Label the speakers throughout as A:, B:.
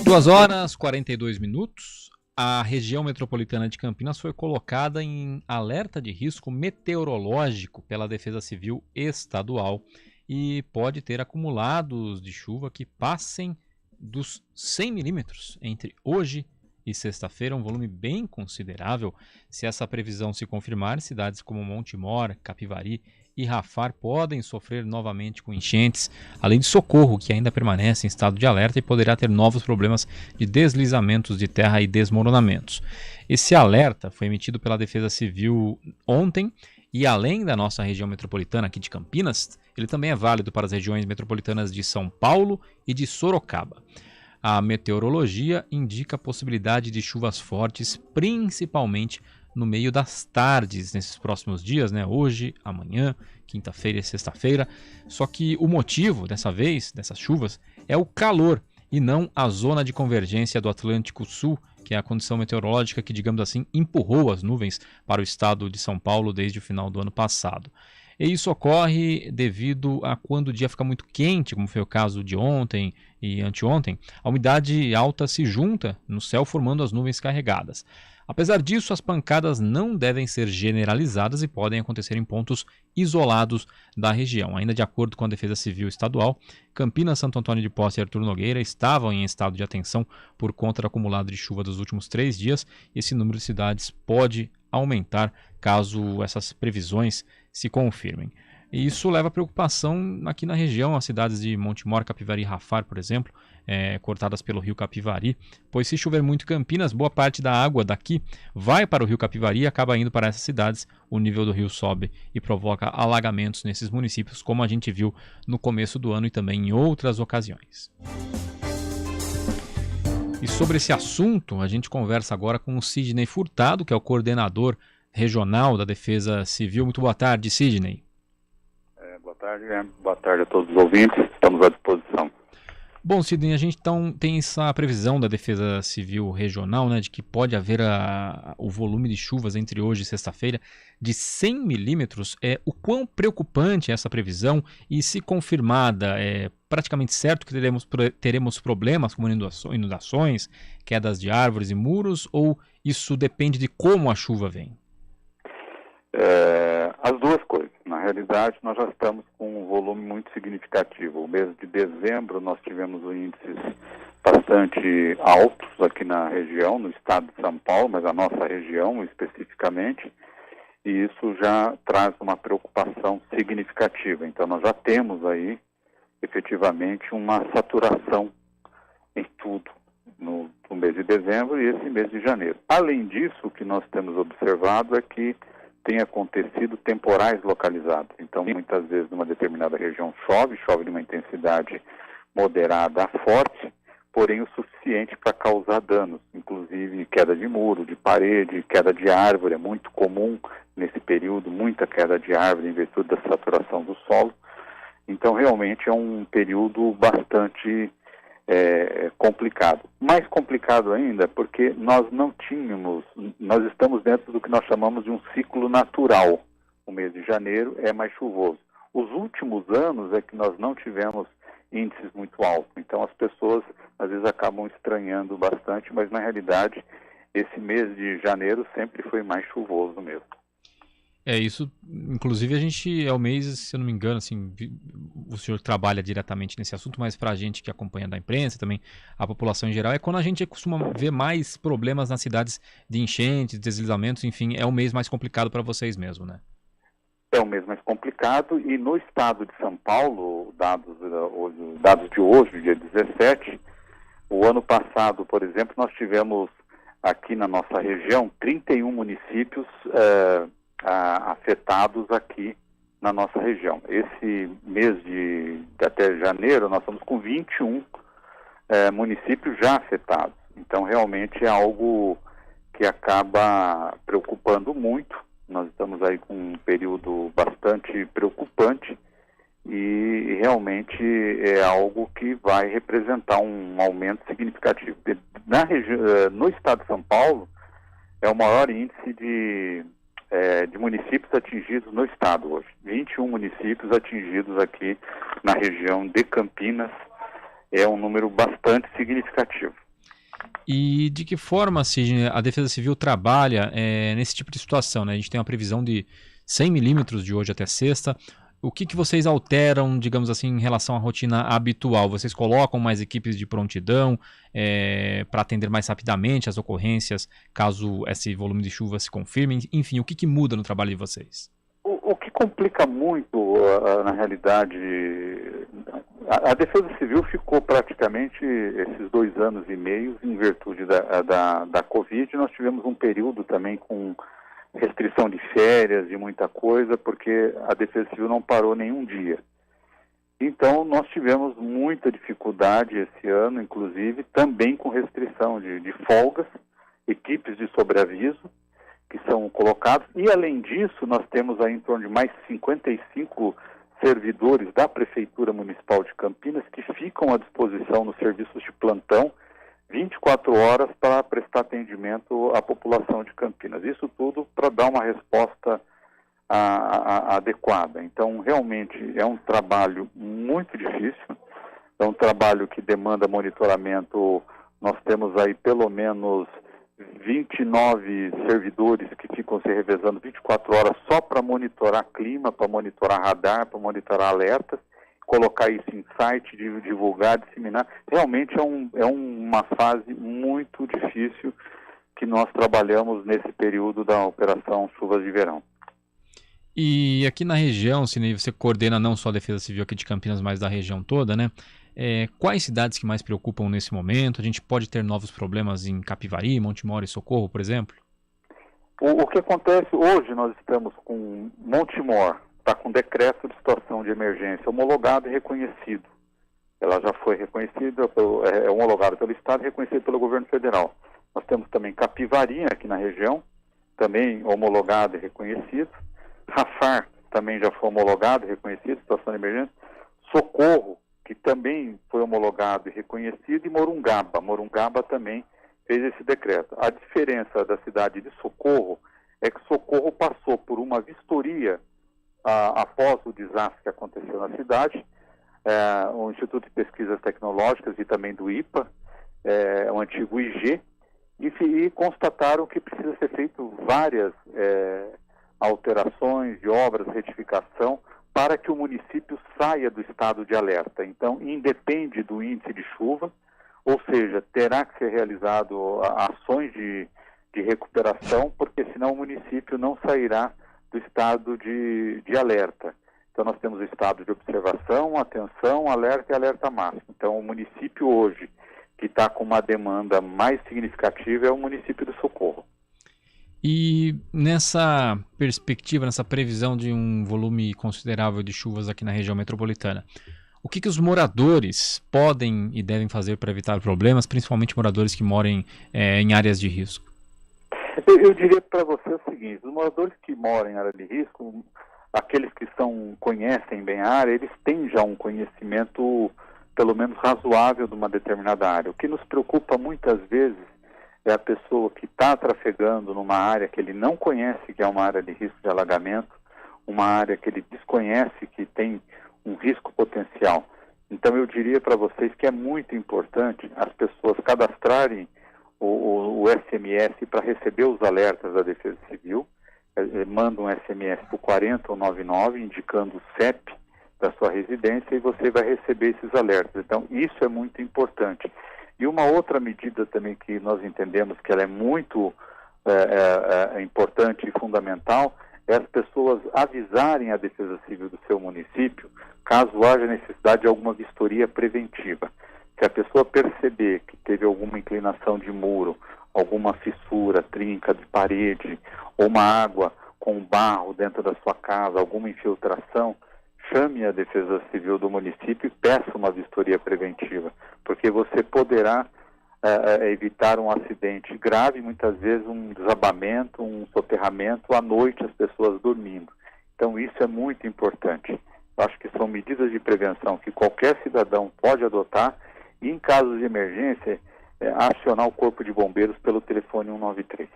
A: 2h42. A região metropolitana de Campinas foi colocada em alerta de risco meteorológico pela Defesa Civil Estadual e pode ter acumulados de chuva que passem dos 100 milímetros entre hoje e sexta-feira, um volume bem considerável. Se essa previsão se confirmar, cidades como Montemor, Capivari e Rafar podem sofrer novamente com enchentes, além de Socorro, que ainda permanece em estado de alerta e poderá ter novos problemas de deslizamentos de terra e desmoronamentos. Esse alerta foi emitido pela Defesa Civil ontem e, além da nossa região metropolitana aqui de Campinas, ele também é válido para as regiões metropolitanas de São Paulo e de Sorocaba. A meteorologia indica a possibilidade de chuvas fortes, principalmente no meio das tardes, nesses próximos dias, né? Hoje, amanhã, quinta-feira e sexta-feira. Só que o motivo, dessa vez, dessas chuvas, é o calor e não a zona de convergência do Atlântico Sul, que é a condição meteorológica que, digamos assim, empurrou as nuvens para o estado de São Paulo desde o final do ano passado. E isso ocorre devido a quando o dia fica muito quente, como foi o caso de ontem e anteontem, a umidade alta se junta no céu formando as nuvens carregadas. Apesar disso, as pancadas não devem ser generalizadas e podem acontecer em pontos isolados da região. Ainda de acordo com a Defesa Civil Estadual, Campinas, Santo Antônio de Posse e Artur Nogueira estavam em estado de atenção por conta do acumulado de chuva dos últimos 3 dias. Esse número de cidades pode aumentar caso essas previsões se confirmem. E isso leva a preocupação aqui na região, as cidades de Montemor, Capivari e Rafar, por exemplo, cortadas pelo rio Capivari, pois se chover muito em Campinas, boa parte da água daqui vai para o rio Capivari e acaba indo para essas cidades, o nível do rio sobe e provoca alagamentos nesses municípios, como a gente viu no começo do ano e também em outras ocasiões. E sobre esse assunto, a gente conversa agora com o Sidney Furtado, que é o coordenador regional da Defesa Civil. Muito boa tarde, Sidney.
B: Boa tarde a todos os ouvintes, estamos à disposição.
A: Bom, Sidney, a gente então tem essa previsão da Defesa Civil Regional, né, de que pode haver o volume de chuvas entre hoje e sexta-feira de 100 milímetros. O quão preocupante é essa previsão e, se confirmada, é praticamente certo que teremos problemas como inundações, quedas de árvores e muros, ou isso depende de como a chuva vem?
B: As duas coisas. Na realidade, nós já estamos com um volume muito significativo. O mês de dezembro nós tivemos índices bastante altos aqui na região, no estado de São Paulo, mas a nossa região especificamente, e isso já traz uma preocupação significativa. Então nós já temos aí efetivamente uma saturação em tudo no mês de dezembro e esse mês de janeiro. Além disso, o que nós temos observado é que tem acontecido temporais localizados. Então, muitas vezes, numa determinada região chove de uma intensidade moderada a forte, porém o suficiente para causar danos, inclusive queda de muro, de parede, queda de árvore. É muito comum nesse período, muita queda de árvore em virtude da saturação do solo. Então, realmente é um período bastante complicado. Mais complicado ainda porque nós estamos dentro do que nós chamamos de um ciclo natural. O mês de janeiro é mais chuvoso. Os últimos anos é que nós não tivemos índices muito altos, então as pessoas às vezes acabam estranhando bastante, mas na realidade esse mês de janeiro sempre foi mais chuvoso mesmo.
A: Isso, inclusive a gente é o mês, se eu não me engano, assim, o senhor trabalha diretamente nesse assunto, mas para a gente que acompanha da imprensa, também a população em geral, é quando a gente costuma ver mais problemas nas cidades de enchentes, deslizamentos, enfim, é o mês mais complicado para vocês mesmo, né?
B: É o mês mais complicado e no estado de São Paulo, dados de hoje, dia 17, o ano passado, por exemplo, nós tivemos aqui na nossa região 31 municípios afetados aqui na nossa região. Esse mês até janeiro, nós estamos com 21 municípios já afetados. Então, realmente é algo que acaba preocupando muito. Nós estamos aí com um período bastante preocupante e realmente é algo que vai representar um aumento significativo. No estado de São Paulo, é o maior índice de municípios atingidos no estado hoje. 21 municípios atingidos aqui na região de Campinas. É um número bastante
A: E de que forma, Sidney, a Defesa Civil trabalha nesse tipo de situação, né? A gente tem uma previsão de 100 milímetros de hoje até sexta. O que vocês alteram, digamos assim, em relação à rotina habitual? Vocês colocam mais equipes de prontidão para atender mais rapidamente as ocorrências, caso esse volume de chuva se confirme? Enfim, o que muda no trabalho de vocês?
B: O que complica muito, na realidade, a Defesa Civil ficou praticamente esses 2 anos e meio em virtude da Covid. Nós tivemos um período também com restrição de férias e muita coisa, porque a Defesa Civil não parou nenhum dia. Então, nós tivemos muita dificuldade esse ano, inclusive, também com restrição de folgas, equipes de sobreaviso, que são colocados, e além disso, nós temos aí em torno de mais 55 servidores da Prefeitura Municipal de Campinas que ficam à disposição nos serviços de plantão 24 horas para prestar atendimento à população de Campinas. Isso tudo para dar uma resposta adequada. Então, realmente, é um trabalho muito difícil, é um trabalho que demanda monitoramento. Nós temos aí pelo menos 29 servidores que ficam se revezando 24 horas só para monitorar clima, para monitorar radar, para monitorar alertas, colocar isso em site, divulgar, disseminar. Realmente é uma fase muito difícil que nós trabalhamos nesse período da Operação Chuvas de Verão.
A: E aqui na região, Sidney, você coordena não só a Defesa Civil aqui de Campinas, mas da região toda, né? Quais cidades que mais preocupam nesse momento? A gente pode ter novos problemas em Capivari, Montemor e Socorro, por exemplo?
B: O que acontece hoje, nós estamos com Montemor, está com decreto de situação de emergência homologado e reconhecido. Ela já foi reconhecida, homologada pelo Estado e reconhecida pelo governo federal. Nós temos também Capivari, aqui na região, também homologado e reconhecido. Rafar também já foi homologado e reconhecido, situação de emergência. Socorro, que também foi homologado e reconhecido, e Morungaba também fez esse decreto. A diferença da cidade de Socorro é que Socorro passou por uma vistoria após o desastre que aconteceu na cidade, o Instituto de Pesquisas Tecnológicas e também do IPA, o antigo IG, e constataram que precisa ser feito várias alterações de obras, retificação, para que o município saia do estado de alerta. Então, independe do índice de chuva, ou seja, terá que ser realizado ações de recuperação, porque senão o município não sairá do estado de alerta. Então, nós temos o estado de observação, atenção, alerta e alerta máximo. Então, o município hoje que está com uma demanda mais significativa é o município do Socorro.
A: E nessa perspectiva, nessa previsão de um volume considerável de chuvas aqui na região metropolitana, o que os moradores podem e devem fazer para evitar problemas, principalmente moradores que moram em áreas de risco?
B: Eu diria para você o seguinte: os moradores que moram em área de risco, aqueles que conhecem bem a área, eles têm já um conhecimento pelo menos razoável de uma determinada área. O que nos preocupa muitas vezes é a pessoa que está trafegando numa área que ele não conhece, que é uma área de risco de alagamento, uma área que ele desconhece que tem um risco potencial. Então eu diria para vocês que é muito importante as pessoas cadastrarem o SMS para receber os alertas da Defesa Civil. Manda um SMS para o 4099 indicando o CEP da sua residência e você vai receber esses alertas. Então isso é muito importante. E uma outra medida também que nós entendemos que ela é muito importante e fundamental é as pessoas avisarem a Defesa Civil do seu município caso haja necessidade de alguma vistoria preventiva. Se a pessoa perceber que teve alguma inclinação de muro, alguma fissura, trinca de parede, ou uma água com barro dentro da sua casa, alguma infiltração, chame a Defesa Civil do município e peça uma vistoria preventiva, porque você poderá evitar um acidente grave, muitas vezes um desabamento, um soterramento à noite, as pessoas dormindo. Então isso é muito importante. Eu acho que são medidas de prevenção que qualquer cidadão pode adotar e, em casos de emergência, acionar o Corpo de Bombeiros pelo telefone 193.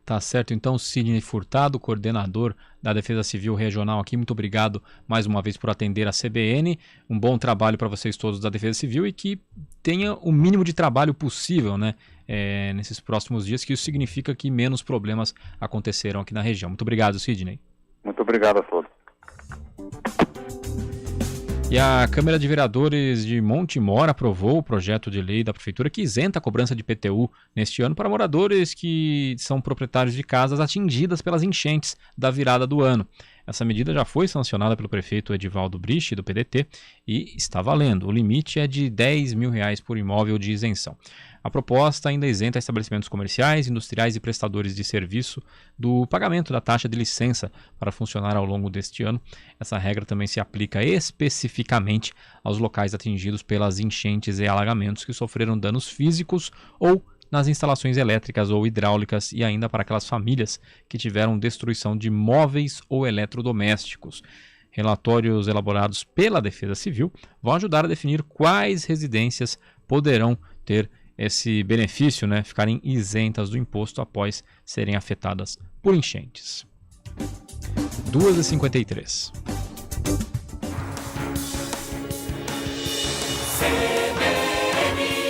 A: Tá certo, então, Sidney Furtado, coordenador da Defesa Civil Regional aqui, muito obrigado mais uma vez por atender a CBN, um bom trabalho para vocês todos da Defesa Civil e que tenha o mínimo de trabalho possível, né, nesses próximos dias, que isso significa que menos problemas aconteceram aqui na região. Muito obrigado, Sidney.
B: Muito obrigado a todos.
A: E a Câmara de Vereadores de Montemor aprovou o projeto de lei da Prefeitura que isenta a cobrança de IPTU neste ano para moradores que são proprietários de casas atingidas pelas enchentes da virada do ano. Essa medida já foi sancionada pelo prefeito Edivaldo Brich, do PDT, e está valendo. O limite é de R$10 mil por imóvel de isenção. A proposta ainda isenta estabelecimentos comerciais, industriais e prestadores de serviço do pagamento da taxa de licença para funcionar ao longo deste ano. Essa regra também se aplica especificamente aos locais atingidos pelas enchentes e alagamentos que sofreram danos físicos ou nas instalações elétricas ou hidráulicas e ainda para aquelas famílias que tiveram destruição de móveis ou eletrodomésticos. Relatórios elaborados pela Defesa Civil vão ajudar a definir quais residências poderão ter esse benefício, ficarem isentas do imposto após serem afetadas por enchentes. 2h53.